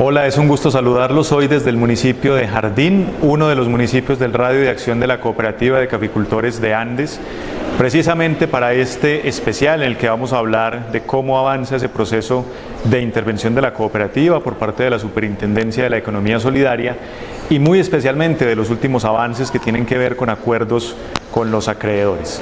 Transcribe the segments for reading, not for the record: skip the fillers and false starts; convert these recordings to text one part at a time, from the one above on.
Hola, es un gusto saludarlos hoy desde el municipio de Jardín, uno de los municipios del radio de acción de la Cooperativa de Caficultores de Andes, precisamente para este especial en el que vamos a hablar de cómo avanza ese proceso de intervención de la cooperativa por parte de la Superintendencia de la Economía Solidaria y muy especialmente de los últimos avances que tienen que ver con acuerdos con los acreedores.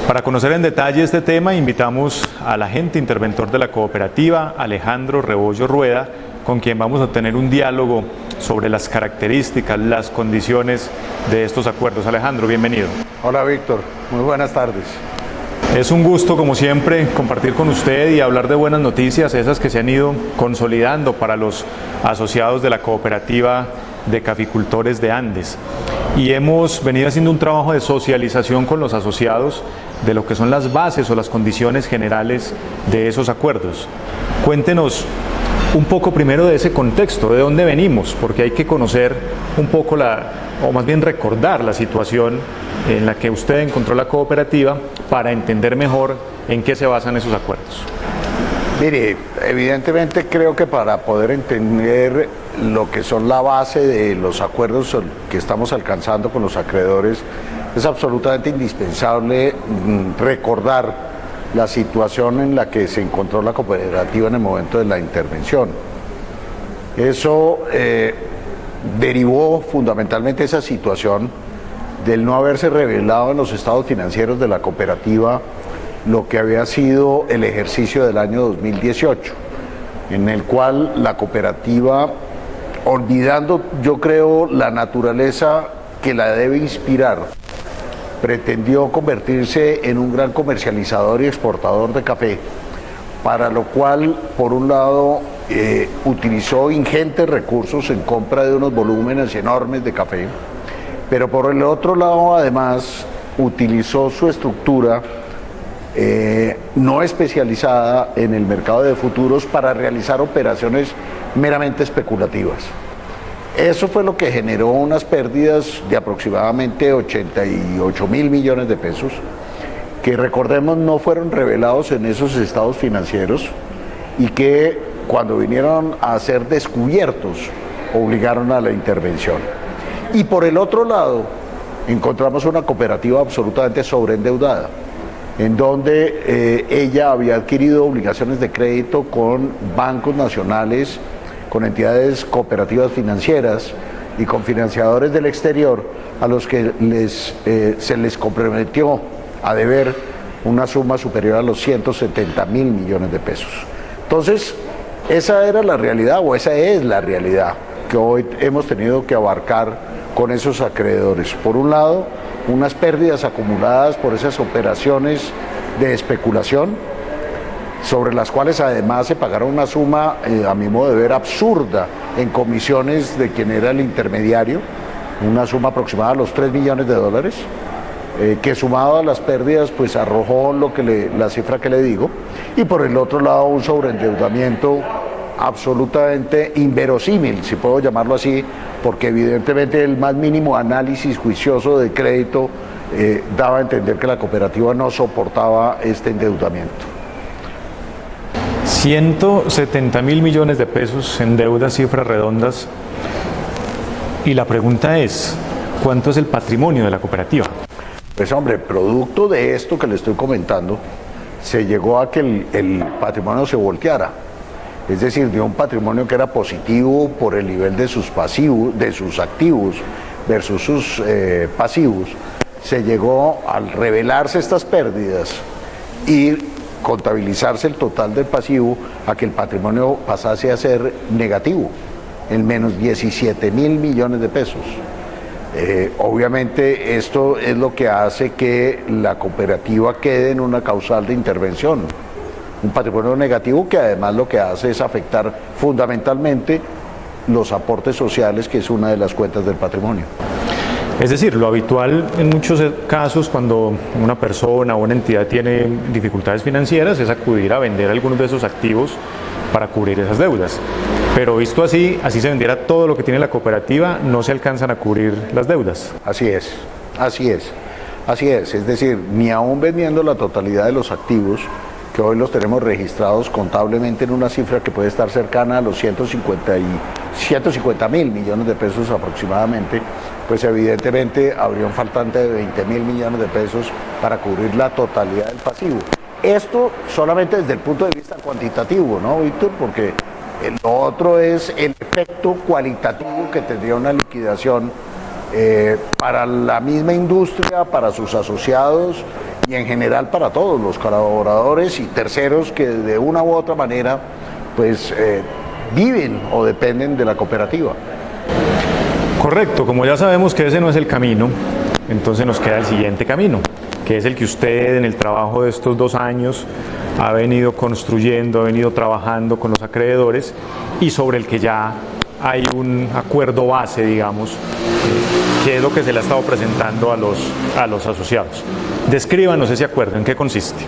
Para conocer en detalle este tema, invitamos al agente interventor de la cooperativa, Alejandro Rebollo Rueda, con quien vamos a tener un diálogo sobre las características, las condiciones de estos acuerdos. Alejandro, bienvenido. Hola Víctor, muy buenas tardes. Es un gusto, como siempre, compartir con usted y hablar de buenas noticias, esas que se han ido consolidando para los asociados de la cooperativa de caficultores de Andes. Y hemos venido haciendo un trabajo de socialización con los asociados de lo que son las bases o las condiciones generales de esos acuerdos. Cuéntenos un poco primero de ese contexto, de dónde venimos, porque hay que conocer un poco o más bien recordar la situación en la que usted encontró la cooperativa para entender mejor en qué se basan esos acuerdos. Mire, evidentemente creo que para poder entender lo que son la base de los acuerdos que estamos alcanzando con los acreedores, es absolutamente indispensable recordar la situación en la que se encontró la cooperativa en el momento de la intervención. Eso derivó fundamentalmente esa situación del no haberse revelado en los estados financieros de la cooperativa lo que había sido el ejercicio del año 2018, en el cual la cooperativa, olvidando yo creo la naturaleza que la debe inspirar, pretendió convertirse en un gran comercializador y exportador de café, para lo cual, por un lado, utilizó ingentes recursos en compra de unos volúmenes enormes de café, pero por el otro lado, además, utilizó su estructura no especializada en el mercado de futuros para realizar operaciones meramente especulativas. Eso fue lo que generó unas pérdidas de aproximadamente 88.000 millones de pesos, que recordemos no fueron revelados en esos estados financieros y que cuando vinieron a ser descubiertos obligaron a la intervención. Y por el otro lado encontramos una cooperativa absolutamente sobreendeudada, en donde ella había adquirido obligaciones de crédito con bancos nacionales, con entidades cooperativas financieras y con financiadores del exterior a los que se les comprometió a deber una suma superior a los 170.000 millones de pesos. Entonces, esa era la realidad, o esa es la realidad que hoy hemos tenido que abarcar con esos acreedores. Por un lado, unas pérdidas acumuladas por esas operaciones de especulación, sobre las cuales además se pagaron una suma, a mi modo de ver, absurda en comisiones de quien era el intermediario, una suma aproximada a los 3 millones de dólares, que sumado a las pérdidas pues arrojó la cifra que le digo, y por el otro lado un sobreendeudamiento absolutamente inverosímil, si puedo llamarlo así, porque evidentemente el más mínimo análisis juicioso de crédito daba a entender que la cooperativa no soportaba este endeudamiento. 170.000 millones de pesos en deudas, cifras redondas. Y la pregunta es, ¿cuánto es el patrimonio de la cooperativa? Pues hombre, producto de esto que le estoy comentando, se llegó a que el patrimonio se volteara. Es decir, de un patrimonio que era positivo por el nivel de sus pasivos, de sus activos versus sus pasivos, se llegó, al revelarse estas pérdidas y contabilizarse el total del pasivo, a que el patrimonio pasase a ser negativo, en menos 17.000 millones de pesos. Obviamente esto es lo que hace que la cooperativa quede en una causal de intervención, un patrimonio negativo que además lo que hace es afectar fundamentalmente los aportes sociales, que es una de las cuentas del patrimonio. Es decir, lo habitual en muchos casos cuando una persona o una entidad tiene dificultades financieras es acudir a vender algunos de esos activos para cubrir esas deudas. Pero visto así se vendiera todo lo que tiene la cooperativa, no se alcanzan a cubrir las deudas. Así es, así es. Así es decir, ni aún vendiendo la totalidad de los activos, que hoy los tenemos registrados contablemente en una cifra que puede estar cercana a los 150.000 millones de pesos aproximadamente, pues evidentemente habría un faltante de 20.000 millones de pesos para cubrir la totalidad del pasivo. Esto solamente desde el punto de vista cuantitativo, ¿no, Víctor? Porque lo otro es el efecto cualitativo que tendría una liquidación para la misma industria, para sus asociados y en general para todos los colaboradores y terceros que de una u otra manera pues viven o dependen de la cooperativa. Correcto, como ya sabemos que ese no es el camino, entonces nos queda el siguiente camino, que es el que usted en el trabajo de estos 2 años ha venido construyendo, ha venido trabajando con los acreedores y sobre el que ya hay un acuerdo base, digamos, que es lo que se le ha estado presentando a los asociados. Descríbanos ese acuerdo, ¿en qué consiste?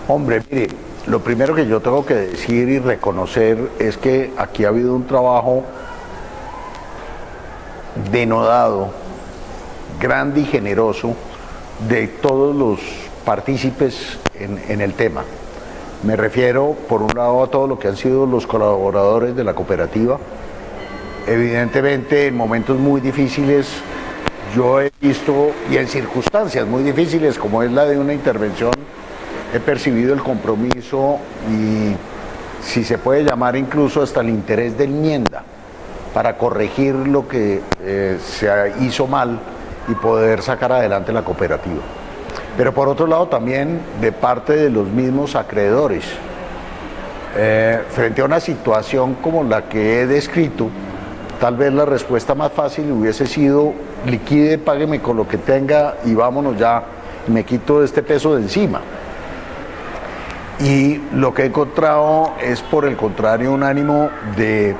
Hombre, mire, lo primero que yo tengo que decir y reconocer es que aquí ha habido un trabajo denodado, grande y generoso de todos los partícipes en el tema. Me refiero, por un lado, a todo lo que han sido los colaboradores de la cooperativa. Evidentemente, en momentos muy difíciles, yo he visto, y en circunstancias muy difíciles, como es la de una intervención, he percibido el compromiso y, si se puede llamar, incluso hasta el interés de enmienda para corregir lo que se hizo mal y poder sacar adelante la cooperativa. Pero por otro lado también de parte de los mismos acreedores, frente a una situación como la que he descrito, tal vez la respuesta más fácil hubiese sido: liquide, págueme con lo que tenga y vámonos ya, me quito este peso de encima. Y lo que he encontrado es, por el contrario, un ánimo de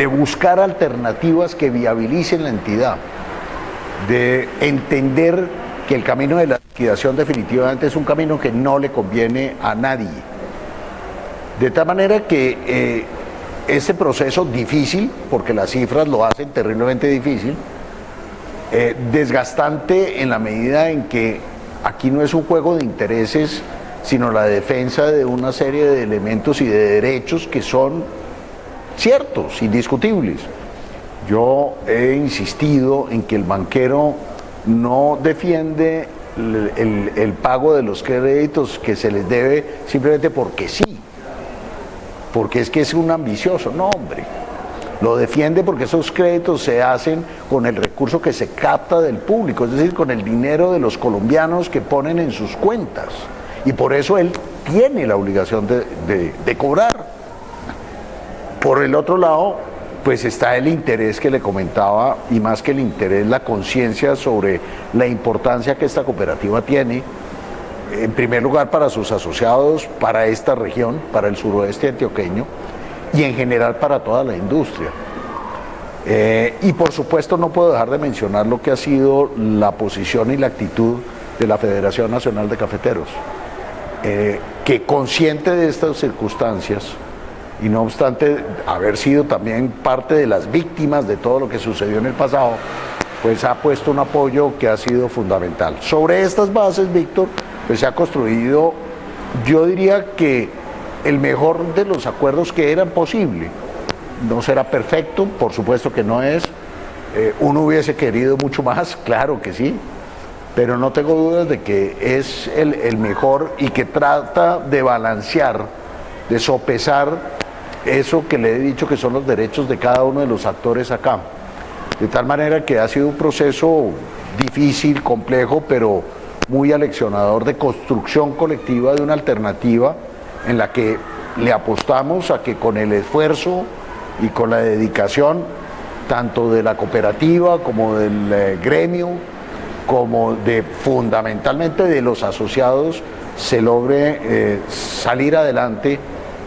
buscar alternativas que viabilicen la entidad, de entender que el camino de la liquidación definitivamente es un camino que no le conviene a nadie. De tal manera que ese proceso difícil, porque las cifras lo hacen terriblemente difícil, desgastante en la medida en que aquí no es un juego de intereses, sino la defensa de una serie de elementos y de derechos que son ciertos, indiscutibles. Yo he insistido en que el banquero no defiende el pago de los créditos que se les debe simplemente porque sí, porque es que es un ambicioso. No, hombre, lo defiende porque esos créditos se hacen con el recurso que se capta del público, es decir, con el dinero de los colombianos que ponen en sus cuentas, y por eso él tiene la obligación de cobrar. Por el otro lado, pues está el interés que le comentaba, y más que el interés, la conciencia sobre la importancia que esta cooperativa tiene, en primer lugar para sus asociados, para esta región, para el suroeste antioqueño, y en general para toda la industria. Y por supuesto no puedo dejar de mencionar lo que ha sido la posición y la actitud de la Federación Nacional de Cafeteros, que, consciente de estas circunstancias, y no obstante haber sido también parte de las víctimas de todo lo que sucedió en el pasado, pues ha puesto un apoyo que ha sido fundamental. Sobre estas bases, Víctor, pues se ha construido, yo diría que el mejor de los acuerdos que eran posible. No será perfecto, por supuesto que no es. Uno hubiese querido mucho más, claro que sí, pero no tengo dudas de que es el mejor, y que trata de balancear, de sopesar eso que le he dicho que son los derechos de cada uno de los actores acá. De tal manera que ha sido un proceso difícil, complejo, pero muy aleccionador, de construcción colectiva de una alternativa en la que le apostamos a que, con el esfuerzo y con la dedicación tanto de la cooperativa como del gremio, como fundamentalmente de los asociados, se logre salir adelante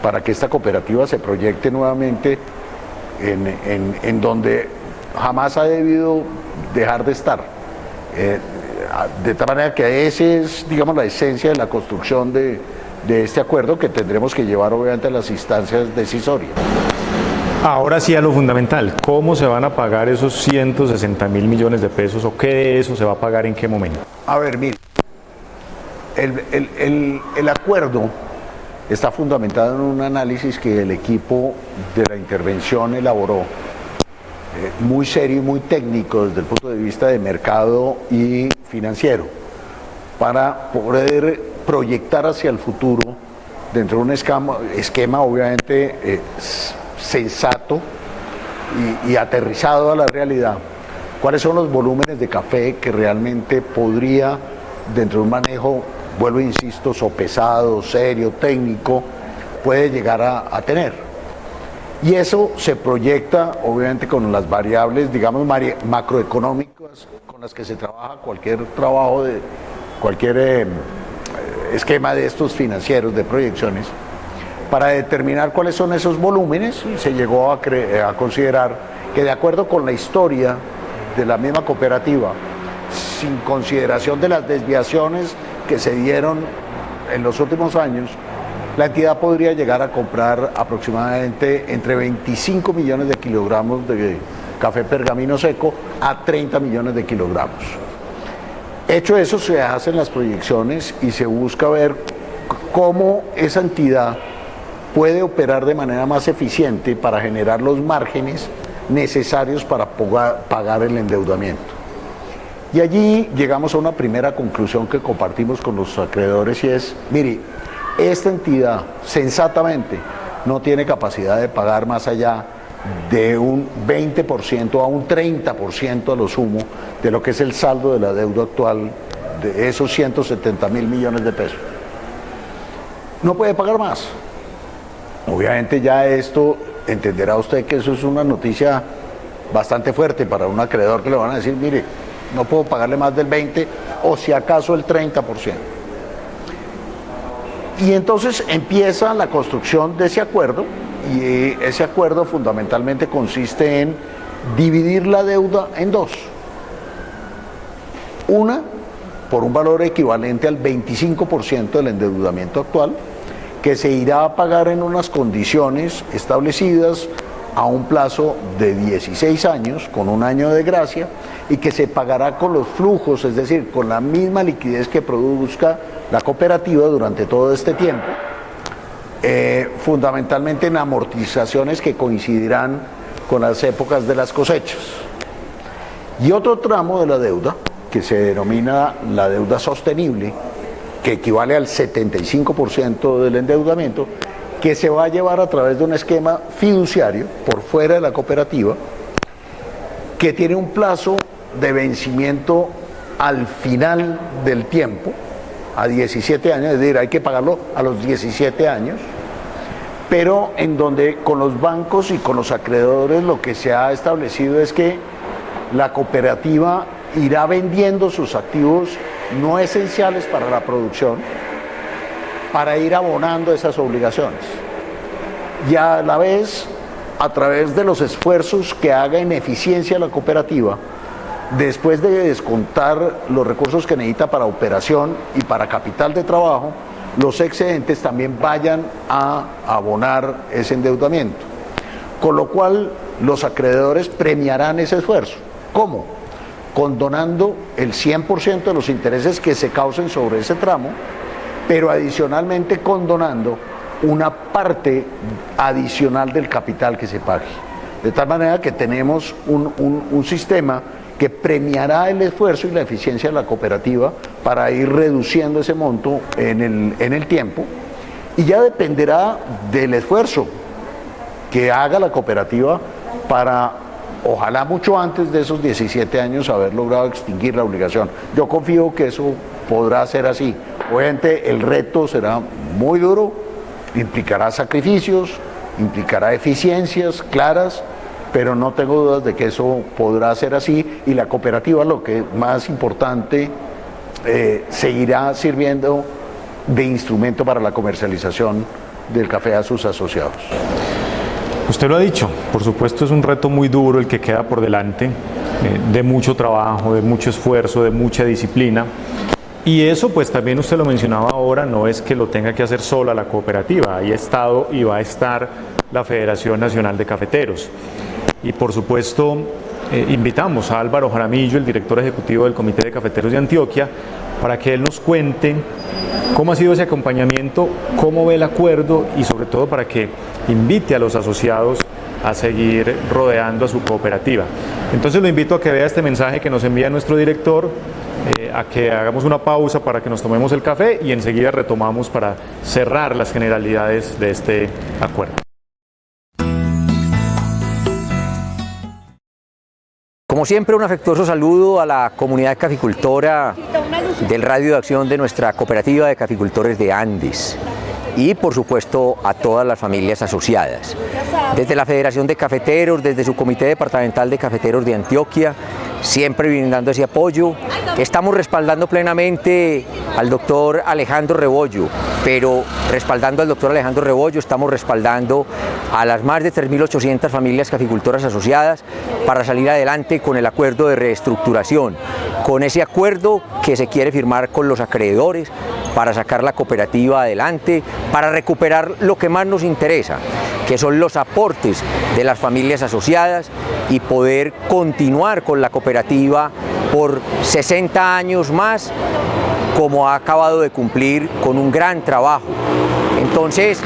para que esta cooperativa se proyecte nuevamente en donde jamás ha debido dejar de estar. De tal manera que esa es, digamos, la esencia de la construcción de este acuerdo, que tendremos que llevar obviamente a las instancias decisorias. Ahora sí a lo fundamental, ¿cómo se van a pagar esos 160.000 millones de pesos, o qué de eso se va a pagar en qué momento? A ver, mire, el acuerdo está fundamentado en un análisis que el equipo de la intervención elaboró, muy serio y muy técnico desde el punto de vista de mercado y financiero, para poder proyectar hacia el futuro dentro de un esquema obviamente sensato y aterrizado a la realidad, cuáles son los volúmenes de café que realmente podría, dentro de un manejo, vuelvo e insisto, sopesado, serio, técnico, puede llegar a tener. Y eso se proyecta obviamente con las variables, digamos, macroeconómicas con las que se trabaja cualquier trabajo de cualquier esquema de estos financieros, de proyecciones, para determinar cuáles son esos volúmenes. Se llegó a considerar que, de acuerdo con la historia de la misma cooperativa, sin consideración de las desviaciones que se dieron en los últimos años, la entidad podría llegar a comprar aproximadamente entre 25 millones de kilogramos de café pergamino seco a 30 millones de kilogramos. Hecho eso, se hacen las proyecciones y se busca ver cómo esa entidad puede operar de manera más eficiente para generar los márgenes necesarios para pagar el endeudamiento. Y allí llegamos a una primera conclusión que compartimos con los acreedores, y es: mire, esta entidad sensatamente no tiene capacidad de pagar más allá de un 20% a un 30% a lo sumo de lo que es el saldo de la deuda actual, de esos 170.000 millones de pesos. No puede pagar más. Obviamente ya esto, entenderá usted que eso es una noticia bastante fuerte para un acreedor, que le van a decir: mire, no puedo pagarle más del 20% o si acaso el 30%. Y entonces empieza la construcción de ese acuerdo, y ese acuerdo fundamentalmente consiste en dividir la deuda en dos. Una, por un valor equivalente al 25% del endeudamiento actual, que se irá a pagar en unas condiciones establecidas a un plazo de 16 años, con un año de gracia, y que se pagará con los flujos, es decir, con la misma liquidez que produzca la cooperativa durante todo este tiempo, fundamentalmente en amortizaciones que coincidirán con las épocas de las cosechas. Y otro tramo de la deuda, que se denomina la deuda sostenible, que equivale al 75% del endeudamiento, que se va a llevar a través de un esquema fiduciario por fuera de la cooperativa, que tiene un plazo de vencimiento al final del tiempo, a 17 años, es decir, hay que pagarlo a los 17 años, pero en donde con los bancos y con los acreedores lo que se ha establecido es que la cooperativa irá vendiendo sus activos no esenciales para la producción para ir abonando esas obligaciones. Y a la vez, a través de los esfuerzos que haga en eficiencia la cooperativa, después de descontar los recursos que necesita para operación y para capital de trabajo, los excedentes también vayan a abonar ese endeudamiento. Con lo cual, los acreedores premiarán ese esfuerzo. ¿Cómo? Condonando el 100% de los intereses que se causen sobre ese tramo, pero adicionalmente condonando una parte adicional del capital que se pague. De tal manera que tenemos un sistema que premiará el esfuerzo y la eficiencia de la cooperativa para ir reduciendo ese monto en el tiempo, y ya dependerá del esfuerzo que haga la cooperativa para, ojalá mucho antes de esos 17 años, haber logrado extinguir la obligación. Yo confío que eso podrá ser así. Obviamente el reto será muy duro, implicará sacrificios, implicará eficiencias claras, pero no tengo dudas de que eso podrá ser así, y la cooperativa, lo que es más importante, seguirá sirviendo de instrumento para la comercialización del café a sus asociados. Usted lo ha dicho, por supuesto es un reto muy duro el que queda por delante, de mucho trabajo, de mucho esfuerzo, de mucha disciplina. Y eso, pues también usted lo mencionaba ahora, no es que lo tenga que hacer sola la cooperativa, ahí ha estado y va a estar la Federación Nacional de Cafeteros. Y por supuesto, invitamos a Álvaro Jaramillo, el director ejecutivo del Comité de Cafeteros de Antioquia, para que él nos cuente cómo ha sido ese acompañamiento, cómo ve el acuerdo y sobre todo para que invite a los asociados a seguir rodeando a su cooperativa. Entonces lo invito a que vea este mensaje que nos envía nuestro director, a que hagamos una pausa para que nos tomemos el café y enseguida retomamos para cerrar las generalidades de este acuerdo. Como siempre, un afectuoso saludo a la comunidad caficultora del radio de acción de nuestra cooperativa de caficultores de Andes y por supuesto a todas las familias asociadas. Desde la Federación de Cafeteros, desde su Comité Departamental de Cafeteros de Antioquia, siempre brindando ese apoyo. Estamos respaldando plenamente al doctor Alejandro Rebollo, pero respaldando al doctor Alejandro Rebollo estamos respaldando a las más de 3.800 familias caficultoras asociadas para salir adelante con el acuerdo de reestructuración, con ese acuerdo que se quiere firmar con los acreedores para sacar la cooperativa adelante, para recuperar lo que más nos interesa, que son los aportes de las familias asociadas y poder continuar con la cooperativa por 60 años más, como ha acabado de cumplir con un gran trabajo. Entonces,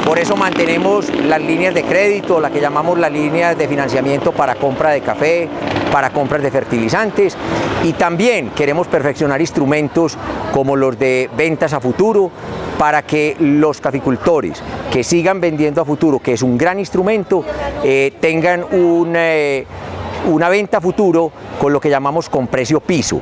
por eso mantenemos las líneas de crédito, la que llamamos las líneas de financiamiento para compra de café, para compras de fertilizantes, y también queremos perfeccionar instrumentos como los de ventas a futuro para que los caficultores que sigan vendiendo a futuro, que es un gran instrumento, tengan una venta a futuro con lo que llamamos con precio piso,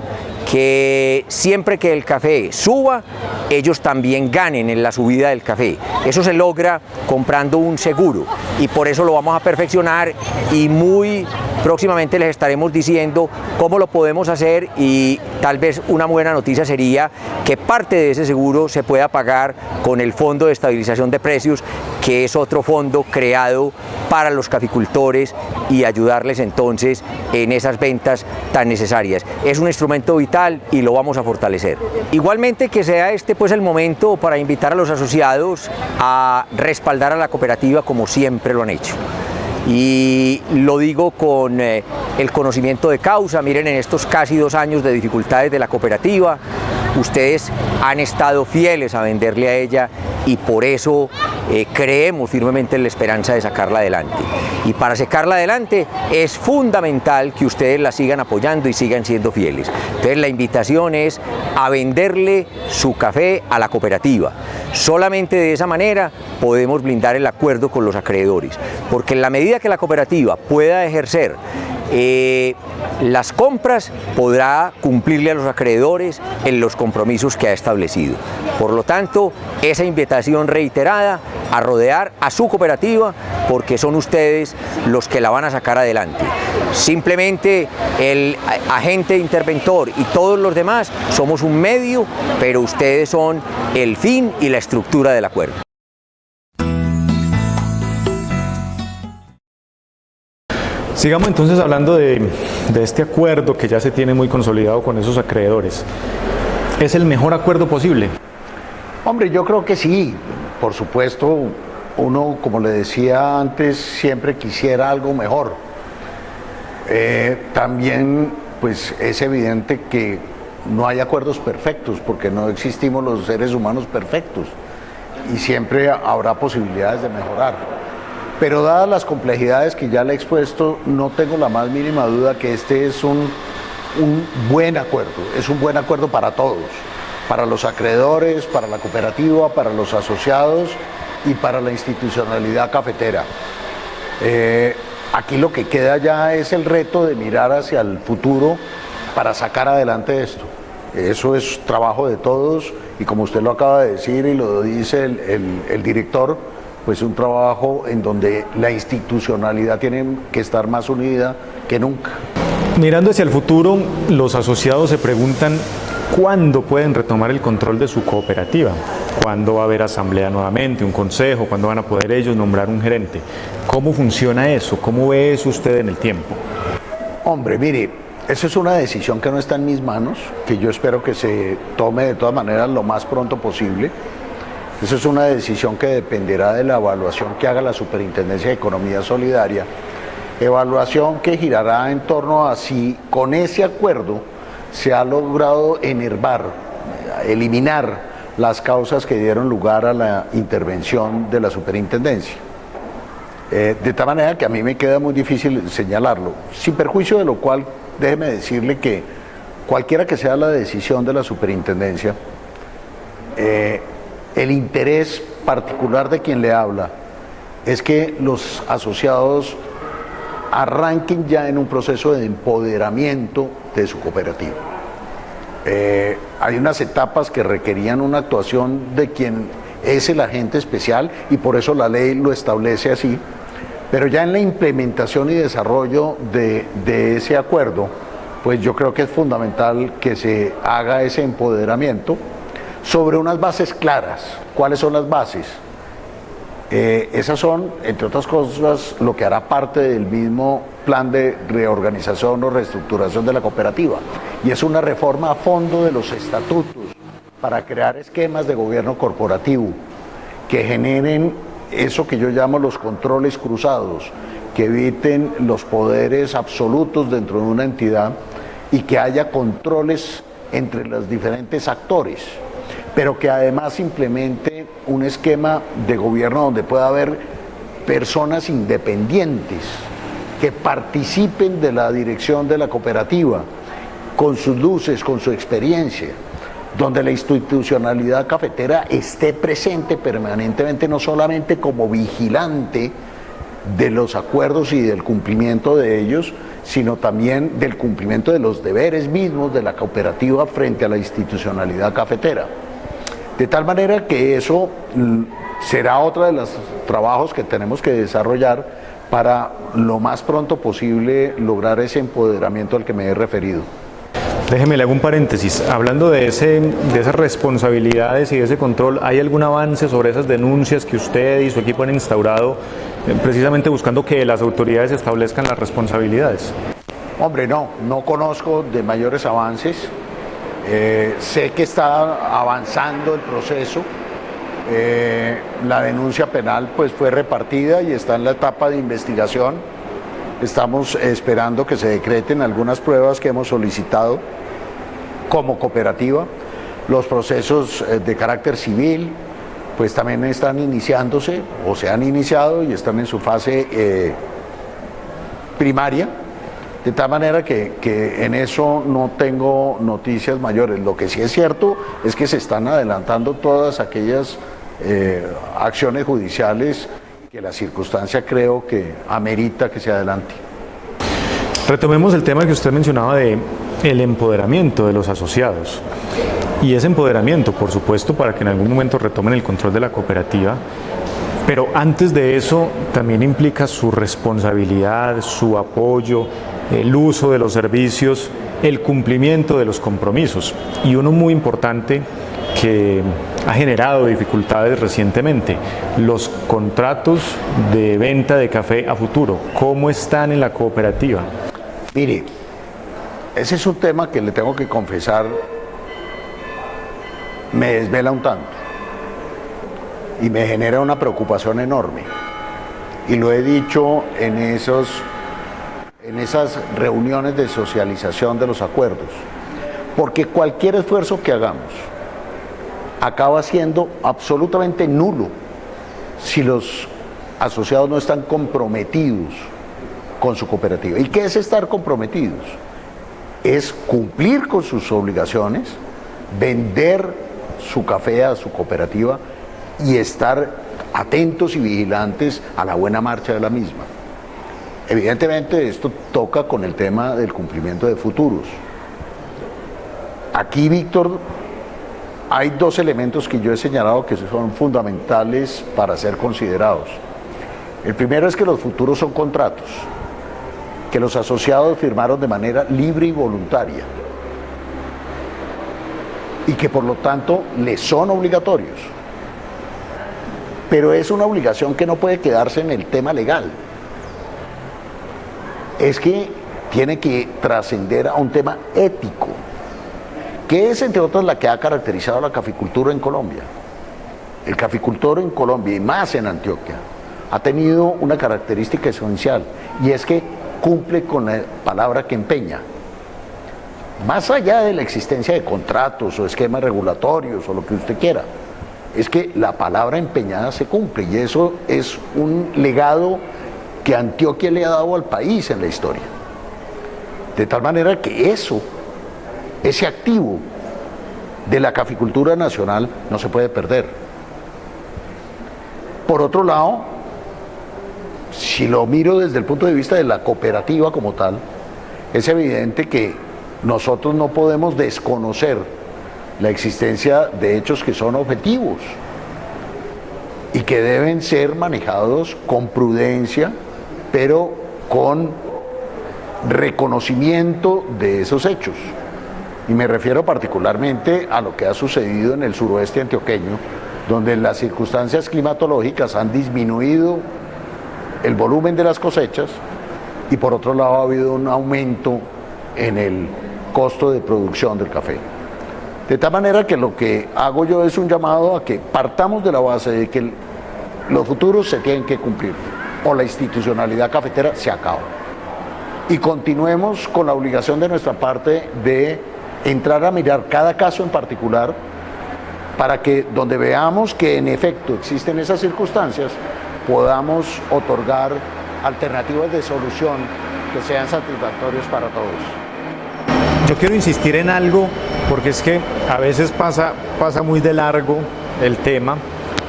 que siempre que el café suba, ellos también ganen en la subida del café. Eso se logra comprando un seguro y por eso lo vamos a perfeccionar y muy próximamente les estaremos diciendo cómo lo podemos hacer, y tal vez una buena noticia sería que parte de ese seguro se pueda pagar con el Fondo de Estabilización de Precios, que es otro fondo creado para los caficultores y ayudarles entonces en esas ventas tan necesarias. Es un instrumento vital y lo vamos a fortalecer. Igualmente que sea este pues el momento para invitar a los asociados a respaldar a la cooperativa como siempre lo han hecho. Y lo digo con el conocimiento de causa. Miren, en estos casi 2 años de dificultades de la cooperativa, ustedes han estado fieles a venderle a ella y por eso creemos firmemente en la esperanza de sacarla adelante. Y para sacarla adelante es fundamental que ustedes la sigan apoyando y sigan siendo fieles. Entonces la invitación es a venderle su café a la cooperativa. Solamente de esa manera podemos blindar el acuerdo con los acreedores, porque en la medida que la cooperativa pueda ejercer las compras, podrá cumplirle a los acreedores en los compromisos que ha establecido. Por lo tanto, esa invitación reiterada a rodear a su cooperativa, porque son ustedes los que la van a sacar adelante. Simplemente el agente interventor y todos los demás somos un medio, pero ustedes son el fin y la estructura del acuerdo. Sigamos entonces hablando de este acuerdo que ya se tiene muy consolidado con esos acreedores. ¿Es el mejor acuerdo posible? Hombre, yo creo que sí. Por supuesto, uno, como le decía antes, siempre quisiera algo mejor. También, pues, es evidente que no hay acuerdos perfectos, porque no existimos los seres humanos perfectos y siempre habrá posibilidades de mejorar. Pero dadas las complejidades que ya le he expuesto, no tengo la más mínima duda que este es un buen acuerdo, es un buen acuerdo para todos, para los acreedores, para la cooperativa, para los asociados y para la institucionalidad cafetera. Aquí lo que queda ya es el reto de mirar hacia el futuro para sacar adelante esto. Eso es trabajo de todos y como usted lo acaba de decir y lo dice el director, pues un trabajo en donde la institucionalidad tiene que estar más unida que nunca. Mirando hacia el futuro, los asociados se preguntan ¿cuándo pueden retomar el control de su cooperativa? ¿Cuándo va a haber asamblea nuevamente, un consejo? ¿Cuándo van a poder ellos nombrar un gerente? ¿Cómo funciona eso? ¿Cómo ve eso usted en el tiempo? Hombre, mire, esa es una decisión que no está en mis manos, que yo espero que se tome de todas maneras lo más pronto posible. Esa es una decisión que dependerá de la evaluación que haga la Superintendencia de Economía Solidaria, evaluación que girará en torno a si con ese acuerdo se ha logrado enervar eliminar las causas que dieron lugar a la intervención de la superintendencia. De tal manera que a mí me queda muy difícil señalarlo, sin perjuicio de lo cual déjeme decirle que cualquiera que sea la decisión de la superintendencia, el interés particular de quien le habla es que los asociados arranquen ya en un proceso de empoderamiento de su cooperativa. Hay unas etapas que requerían una actuación de quien es el agente especial y por eso la ley lo establece así, pero ya en la implementación y desarrollo de ese acuerdo, pues yo creo que es fundamental que se haga ese empoderamiento sobre unas bases claras. ¿Cuáles son las bases? Esas son, entre otras cosas, lo que hará parte del mismo plan de reorganización o reestructuración de la cooperativa. Y es una reforma a fondo de los estatutos para crear esquemas de gobierno corporativo que generen eso que yo llamo los controles cruzados, que eviten los poderes absolutos dentro de una entidad y que haya controles entre los diferentes actores, pero que además implemente un esquema de gobierno donde pueda haber personas independientes que participen de la dirección de la cooperativa, con sus luces, con su experiencia, donde la institucionalidad cafetera esté presente permanentemente, no solamente como vigilante de los acuerdos y del cumplimiento de ellos, sino también del cumplimiento de los deberes mismos de la cooperativa frente a la institucionalidad cafetera. De tal manera que eso será otro de los trabajos que tenemos que desarrollar para lo más pronto posible lograr ese empoderamiento al que me he referido. Déjeme, le hago un paréntesis. Hablando de esas responsabilidades y de ese control, ¿hay algún avance sobre esas denuncias que usted y su equipo han instaurado precisamente buscando que las autoridades establezcan las responsabilidades? Hombre, no conozco de mayores avances. Sé que está avanzando el proceso. La denuncia penal pues fue repartida y está en la etapa de investigación. Estamos esperando que se decreten algunas pruebas que hemos solicitado como cooperativa. Los procesos de carácter civil pues también están iniciándose o se han iniciado y están en su fase primaria. De tal manera que en eso no tengo noticias mayores. Lo que sí es cierto es que se están adelantando todas aquellas acciones judiciales que la circunstancia creo que amerita que se adelante. Retomemos el tema que usted mencionaba de el empoderamiento de los asociados. Y ese empoderamiento, por supuesto, para que en algún momento retomen el control de la cooperativa, pero antes de eso también implica su responsabilidad, su apoyo, el uso de los servicios, el cumplimiento de los compromisos. Y uno muy importante que ha generado dificultades recientemente, los contratos de venta de café a futuro. ¿Cómo están en la cooperativa? Mire, ese es un tema que le tengo que confesar, me desvela un tanto y me genera una preocupación enorme. Y lo he dicho en esas reuniones de socialización de los acuerdos, porque cualquier esfuerzo que hagamos acaba siendo absolutamente nulo si los asociados no están comprometidos con su cooperativa. ¿Y qué es estar comprometidos? Es cumplir con sus obligaciones, vender su café a su cooperativa y estar atentos y vigilantes a la buena marcha de la misma. Evidentemente esto toca con el tema del cumplimiento de futuros. Aquí, Víctor, hay dos elementos que yo he señalado que son fundamentales para ser considerados. El primero es que los futuros son contratos que los asociados firmaron de manera libre y voluntaria y que por lo tanto les son obligatorios. Pero es una obligación que no puede quedarse en el tema legal. Es que tiene que trascender a un tema ético, que es entre otras la que ha caracterizado la caficultura en Colombia. El caficultor en Colombia y más en Antioquia ha tenido una característica esencial y es que cumple con la palabra que empeña. más allá de la existencia de contratos o esquemas regulatorios o lo que usted quiera, es que la palabra empeñada se cumple, y eso es un legado que Antioquia le ha dado al país en la historia. De tal manera que ese activo de la caficultura nacional no se puede perder. Por otro lado, si lo miro desde el punto de vista de la cooperativa como tal, es evidente que nosotros no podemos desconocer la existencia de hechos que son objetivos y que deben ser manejados con prudencia, pero con reconocimiento de esos hechos. Y me refiero particularmente a lo que ha sucedido en el suroeste antioqueño, donde las circunstancias climatológicas han disminuido el volumen de las cosechas y por otro lado ha habido un aumento en el costo de producción del café. De tal manera que lo que hago yo es un llamado a que partamos de la base de que los futuros se tienen que cumplir o la institucionalidad cafetera se acaba. Y continuemos con la obligación de nuestra parte de entrar a mirar cada caso en particular para que donde veamos que en efecto existen esas circunstancias podamos otorgar alternativas de solución que sean satisfactorias para todos. Yo quiero insistir en algo porque es que a veces pasa muy de largo el tema,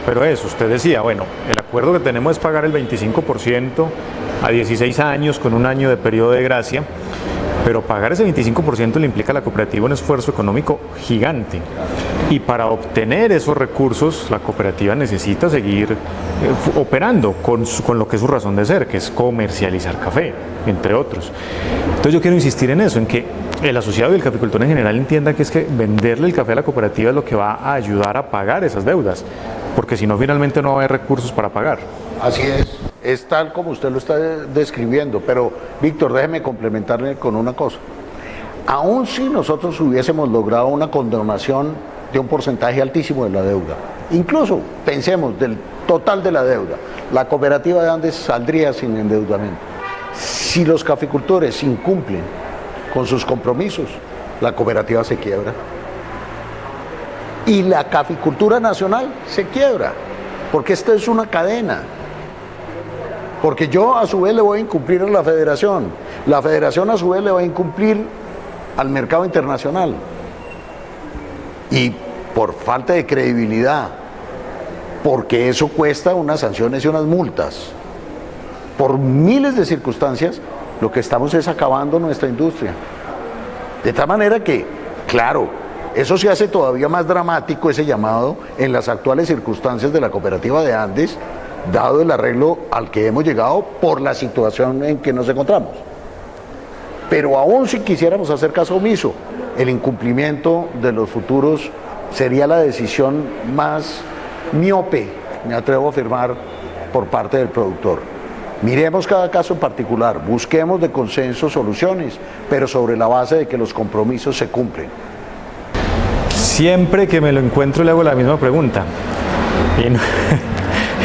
pero eso, usted decía, bueno, el acuerdo que tenemos es pagar el 25% a 16 años con un año de periodo de gracia, pero pagar ese 25% le implica a la cooperativa un esfuerzo económico gigante. Y para obtener esos recursos, la cooperativa necesita seguir operando con lo que es su razón de ser, que es comercializar café, entre otros. Entonces yo quiero insistir en eso, en que el asociado y el caficultor en general entienda que es que venderle el café a la cooperativa es lo que va a ayudar a pagar esas deudas, porque si no, finalmente no va a haber recursos para pagar. Así es tal como usted lo está describiendo, pero Víctor, déjeme complementarle con una cosa. Aun si nosotros hubiésemos logrado una condonación de un porcentaje altísimo de la deuda, incluso pensemos del total de la deuda, la cooperativa de Andes saldría sin endeudamiento. Si los caficultores incumplen con sus compromisos, la cooperativa se quiebra. Y la caficultura nacional se quiebra, porque esta es una cadena. Porque yo a su vez le voy a incumplir a la federación a su vez le va a incumplir al mercado internacional. Y por falta de credibilidad, porque eso cuesta unas sanciones y unas multas, por miles de circunstancias, lo que estamos es acabando nuestra industria. De tal manera que, claro, eso se hace todavía más dramático, ese llamado, en las actuales circunstancias de la cooperativa de Andes, dado el arreglo al que hemos llegado por la situación en que nos encontramos. Pero aún si quisiéramos hacer caso omiso, el incumplimiento de los futuros sería la decisión más miope, me atrevo a afirmar, por parte del productor. Miremos cada caso en particular, busquemos de consenso soluciones, pero sobre la base de que los compromisos se cumplen. Siempre que me lo encuentro le hago la misma pregunta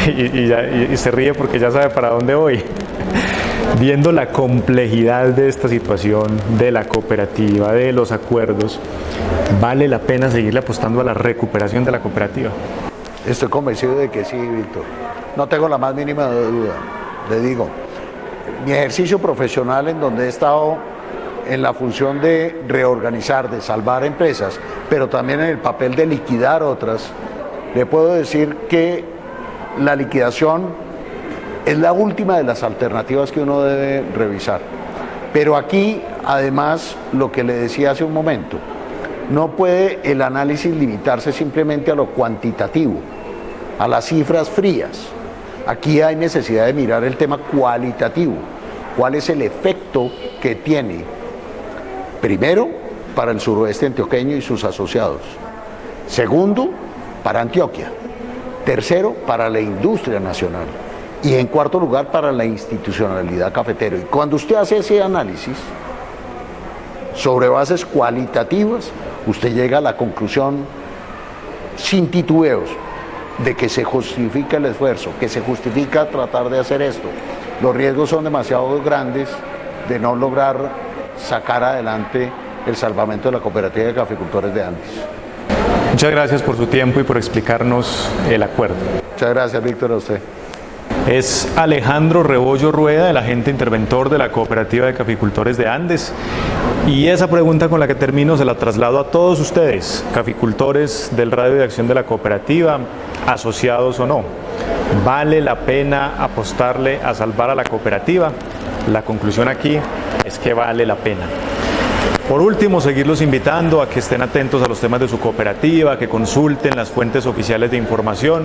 y se ríe porque ya sabe para dónde voy. Viendo la complejidad de esta situación, de la cooperativa, de los acuerdos, ¿vale la pena seguirle apostando a la recuperación de la cooperativa? Estoy convencido de que sí, Víctor. No tengo la más mínima duda. Le digo, mi ejercicio profesional en donde he estado en la función de reorganizar, de salvar empresas, pero también en el papel de liquidar otras, le puedo decir que la liquidación es la última de las alternativas que uno debe revisar. Pero aquí, además, lo que le decía hace un momento, no puede el análisis limitarse simplemente a lo cuantitativo, a las cifras frías. Aquí hay necesidad de mirar el tema cualitativo. ¿Cuál es el efecto que tiene? Primero, para el suroeste antioqueño y sus asociados. Segundo, para Antioquia. Tercero, para la industria nacional. Y en cuarto lugar, para la institucionalidad cafetera. Y cuando usted hace ese análisis sobre bases cualitativas, usted llega a la conclusión sin titubeos de que se justifica el esfuerzo, que se justifica tratar de hacer esto. Los riesgos son demasiado grandes de no lograr sacar adelante el salvamento de la cooperativa de caficultores de Andes. Muchas gracias por su tiempo y por explicarnos el acuerdo. Muchas gracias, Víctor, a usted. Es Alejandro Rebollo Rueda, el agente interventor de la Cooperativa de Caficultores de Andes. Y esa pregunta con la que termino se la traslado a todos ustedes, caficultores del radio de acción de la cooperativa, asociados o no. ¿Vale la pena apostarle a salvar a la cooperativa? La conclusión aquí es que vale la pena. Por último, seguirlos invitando a que estén atentos a los temas de su cooperativa, que consulten las fuentes oficiales de información,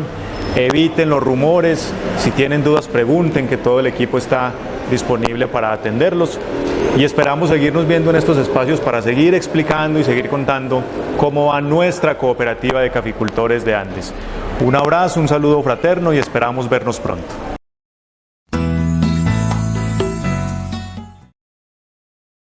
eviten los rumores, si tienen dudas pregunten, que todo el equipo está disponible para atenderlos y esperamos seguirnos viendo en estos espacios para seguir explicando y seguir contando cómo va nuestra cooperativa de caficultores de Andes. Un abrazo, un saludo fraterno y esperamos vernos pronto.